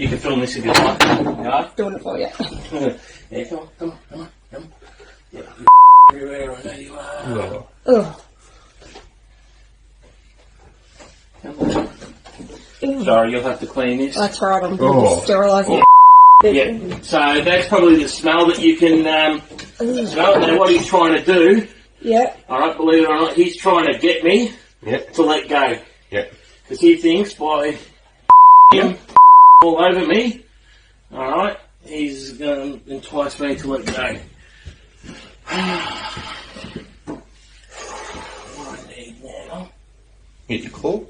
You can film this if you like. Yeah? Doing it for you. Yeah, come on. Yeah, everywhere, I know you are. No. Ugh. Sorry, you'll have to clean this. That's right, I'm Oh. sterilising it. Yeah, so that's probably the smell that you can smell. Now what he's trying to do, Yeah. alright, believe it or not, he's trying to get me Yep. to let go. Yep. Because he thinks by him all over me, alright, he's going to entice me to let go. What I need now. Get your claw.